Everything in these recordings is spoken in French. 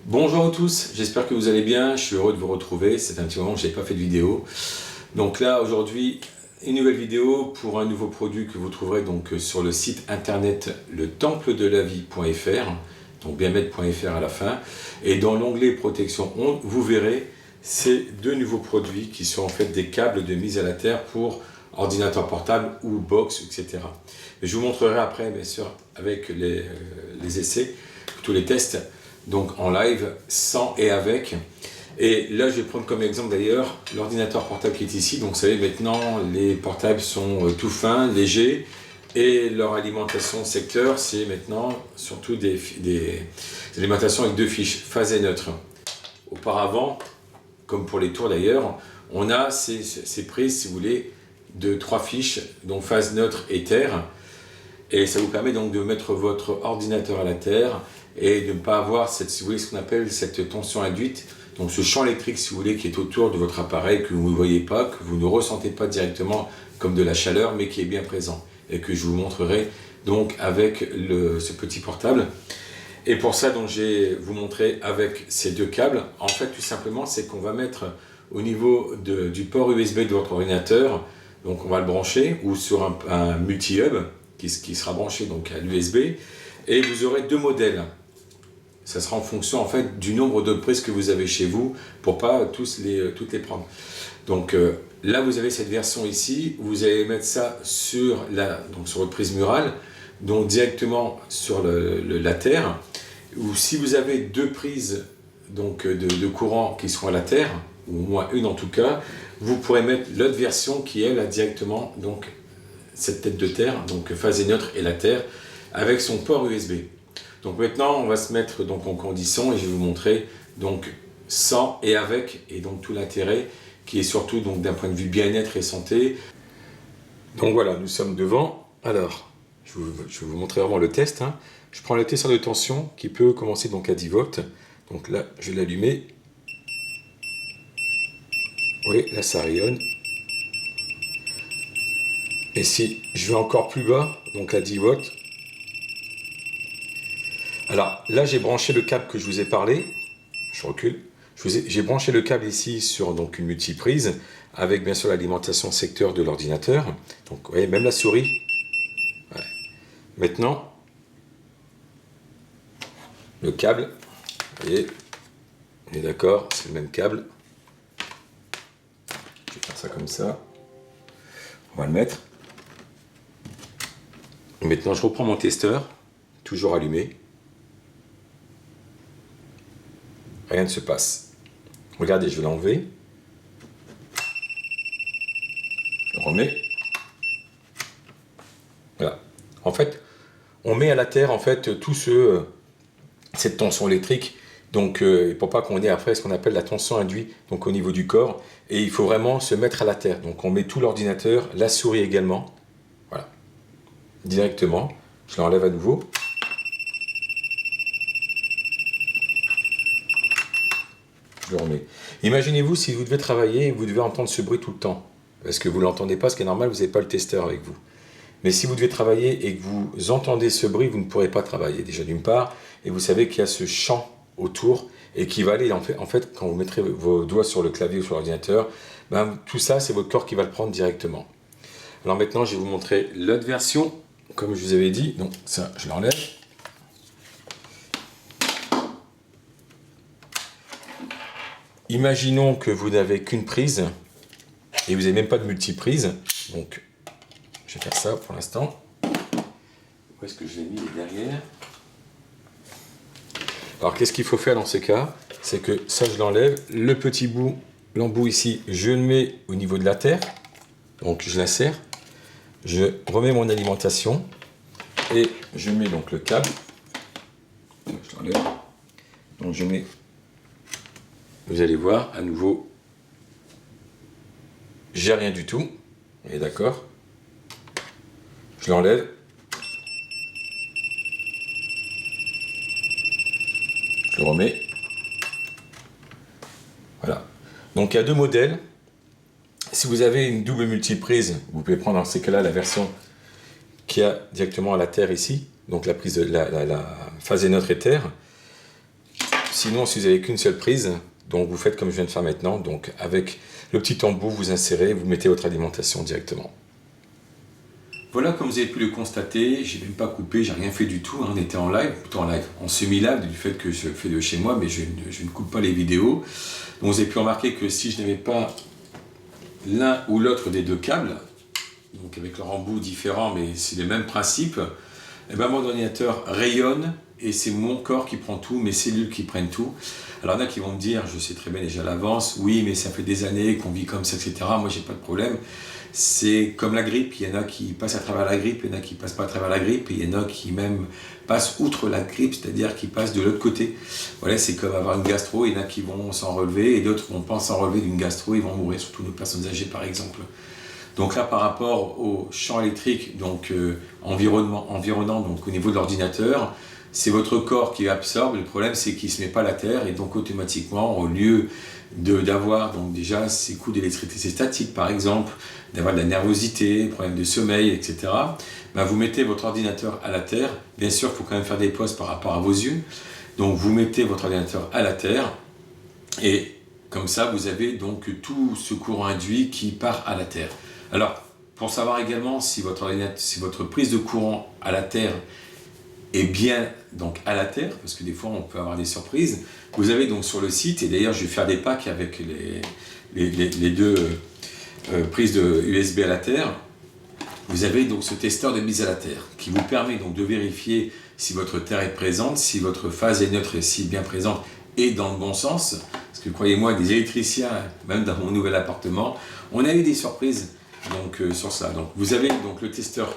Bonjour à tous, j'espère que vous allez bien, je suis heureux de vous retrouver, c'est un petit moment que je n'avais pas fait de vidéo. Donc là aujourd'hui, une nouvelle vidéo pour un nouveau produit que vous trouverez donc sur le site internet letempledelavie.fr, donc bienmettre.fr à la fin, et dans l'onglet protection ondes, vous verrez ces deux nouveaux produits qui sont en fait des câbles de mise à la terre pour ordinateur portable ou box, etc. Et je vous montrerai après, bien sûr, avec les essais, tous les tests, donc en live, sans et avec. Et là, je vais prendre comme exemple d'ailleurs l'ordinateur portable qui est ici. Donc, vous savez, maintenant, les portables sont tout fins, légers, et leur alimentation secteur, c'est maintenant surtout des alimentations avec deux fiches, phase et neutre. Auparavant, comme pour les tours d'ailleurs, on a ces prises, si vous voulez, de trois fiches, donc phase neutre et terre. Et ça vous permet donc de mettre votre ordinateur à la terre et de ne pas avoir cette, si vous voulez, ce qu'on appelle cette tension induite, donc ce champ électrique, si vous voulez, qui est autour de votre appareil, que vous ne voyez pas, que vous ne ressentez pas directement comme de la chaleur, mais qui est bien présent et que je vous montrerai donc avec ce petit portable. Et pour ça, donc, je vais vous montrer avec ces deux câbles. En fait, tout simplement, c'est qu'on va mettre au niveau du port USB de votre ordinateur, donc on va le brancher, ou sur un multi-hub qui sera branché donc à l'USB, et vous aurez deux modèles. Ça sera en fonction en fait du nombre de prises que vous avez chez vous, pour pas toutes les prendre. Donc là, vous avez cette version ici, vous allez mettre ça sur votre prise murale, donc directement sur la terre. Ou si vous avez deux prises donc, de courant qui sont à la terre, ou au moins une en tout cas, vous pourrez mettre l'autre version qui est là directement, donc cette tête de terre, donc phase et neutre et la terre, avec son port USB. Donc maintenant, on va se mettre donc en condition et je vais vous montrer donc sans et avec, et donc tout l'intérêt qui est surtout donc d'un point de vue bien-être et santé. Donc voilà, nous sommes devant. Alors, je vais vous montrer vraiment le test. Je prends le testeur de tension qui peut commencer donc à 10 volts. Donc là, je vais l'allumer. Oui, là ça rayonne. Et si je vais encore plus bas, donc à 10 volts. Alors là, j'ai branché le câble que je vous ai parlé. Je recule. J'ai branché le câble ici sur donc une multiprise avec bien sûr l'alimentation secteur de l'ordinateur. Donc vous voyez, même la souris. Ouais. Maintenant, le câble, vous voyez, on est d'accord, c'est le même câble. Je vais faire ça comme ça. On va le mettre. Et maintenant, je reprends mon testeur, toujours allumé. Rien ne se passe. Regardez, je vais l'enlever. Je le remets. Voilà. En fait, on met à la terre en fait tout cette tension électrique. Donc, pour pas qu'on ait après ce qu'on appelle la tension induite, donc au niveau du corps. Et il faut vraiment se mettre à la terre. Donc, on met tout l'ordinateur, la souris également. Voilà. Directement. Je l'enlève à nouveau. Je le remets. Imaginez-vous si vous devez travailler et vous devez entendre ce bruit tout le temps. Parce que vous ne l'entendez pas, ce qui est normal, vous n'avez pas le testeur avec vous. Mais si vous devez travailler et que vous entendez ce bruit, vous ne pourrez pas travailler déjà d'une part. Et vous savez qu'il y a ce champ autour et qui va aller, en fait, quand vous mettrez vos doigts sur le clavier ou sur l'ordinateur, ben, tout ça, c'est votre corps qui va le prendre directement. Alors maintenant, je vais vous montrer l'autre version, comme je vous avais dit. Donc ça, je l'enlève. Imaginons que vous n'avez qu'une prise et vous n'avez même pas de multiprise. Donc, je vais faire ça pour l'instant. Où est-ce que je l'ai mis derrière? Alors, qu'est-ce qu'il faut faire dans ces cas? C'est que ça, je l'enlève. Le petit bout, l'embout ici, je le mets au niveau de la terre. Donc, je l'insère. Je remets mon alimentation et je mets donc le câble. Je l'enlève. Donc, je mets. Vous allez voir, à nouveau, j'ai rien du tout. Et d'accord. Je l'enlève. Je le remets. Voilà. Donc il y a deux modèles. Si vous avez une double multiprise, vous pouvez prendre dans ces cas-là la version qui a directement à la terre ici. Donc la prise de la phase est neutre et terre. Sinon, si vous n'avez qu'une seule prise, donc vous faites comme je viens de faire maintenant, donc avec le petit embout, vous insérez, vous mettez votre alimentation directement. Voilà, comme vous avez pu le constater, j'ai même pas coupé, j'ai rien fait du tout, hein, on était en live, plutôt en live, en semi-live du fait que je fais de chez moi, mais je ne coupe pas les vidéos. Donc vous avez pu remarquer que si je n'avais pas l'un ou l'autre des deux câbles, donc avec leur embout différent, mais c'est le même principe, et ben mon ordinateur rayonne et c'est mon corps qui prend tout, mes cellules qui prennent tout. Alors il y en a qui vont me dire, je sais très bien déjà à l'avance, oui mais ça fait des années qu'on vit comme ça, etc. Moi j'ai pas de problème. C'est comme la grippe, il y en a qui passent à travers la grippe, il y en a qui passent pas à travers la grippe, et il y en a qui même passent outre la grippe, c'est-à-dire qui passent de l'autre côté. Voilà, c'est comme avoir une gastro, il y en a qui vont s'en relever, et d'autres vont pas s'en relever d'une gastro, ils vont mourir, surtout nos personnes âgées par exemple. Donc là, par rapport au champ électrique, donc environnant, donc au niveau de l'ordinateur, c'est votre corps qui absorbe. Le problème, c'est qu'il ne se met pas à la terre, et donc automatiquement, au lieu d'avoir donc déjà ces coups d'électricité statique, par exemple, d'avoir de la nervosité, problème de sommeil, etc., ben vous mettez votre ordinateur à la terre. Bien sûr, il faut quand même faire des pauses par rapport à vos yeux. Donc vous mettez votre ordinateur à la terre, et comme ça, vous avez donc tout ce courant induit qui part à la terre. Alors, pour savoir également si votre prise de courant à la terre est bien donc à la terre, parce que des fois on peut avoir des surprises, vous avez donc sur le site, et d'ailleurs je vais faire des packs avec les deux prises de USB à la terre, vous avez donc ce testeur de mise à la terre qui vous permet donc de vérifier si votre terre est présente, si votre phase est neutre et si bien présente et dans le bon sens, parce que croyez-moi, des électriciens, même dans mon nouvel appartement, on a eu des surprises donc, sur ça. Donc vous avez donc le testeur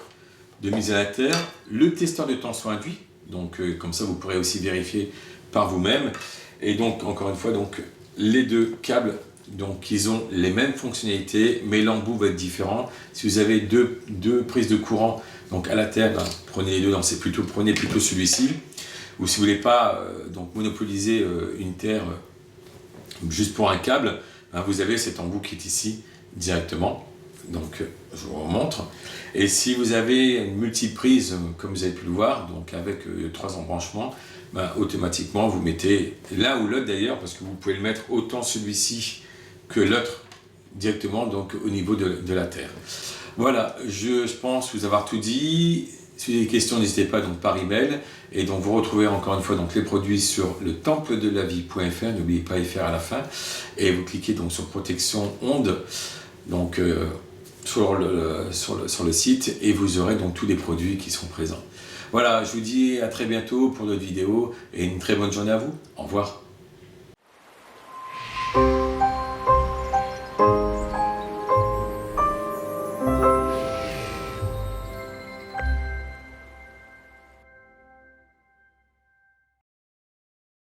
de mise à la terre, le testeur de tension induit, donc comme ça vous pourrez aussi vérifier par vous-même, et donc encore une fois donc les deux câbles, donc ils ont les mêmes fonctionnalités, mais l'embout va être différent. Si vous avez deux prises de courant donc à la terre, ben, prenez les deux, prenez plutôt celui-ci, ou si vous voulez pas donc monopoliser une terre juste pour un câble, ben, vous avez cet embout qui est ici directement. Donc je vous remontre. Et si vous avez une multiprise, comme vous avez pu le voir, donc avec 3 embranchements, ben, automatiquement vous mettez l'un ou l'autre d'ailleurs, parce que vous pouvez le mettre autant celui-ci que l'autre directement donc au niveau de la terre. Voilà, je pense vous avoir tout dit. Si vous avez des questions, n'hésitez pas donc par email. Et donc vous retrouvez encore une fois donc les produits sur le templedelavie.fr, n'oubliez pas FR à la fin. Et vous cliquez donc sur protection onde. Donc sur le site, et vous aurez donc tous les produits qui seront présents. Voilà, je vous dis à très bientôt pour d'autres vidéos et une très bonne journée à vous. Au revoir.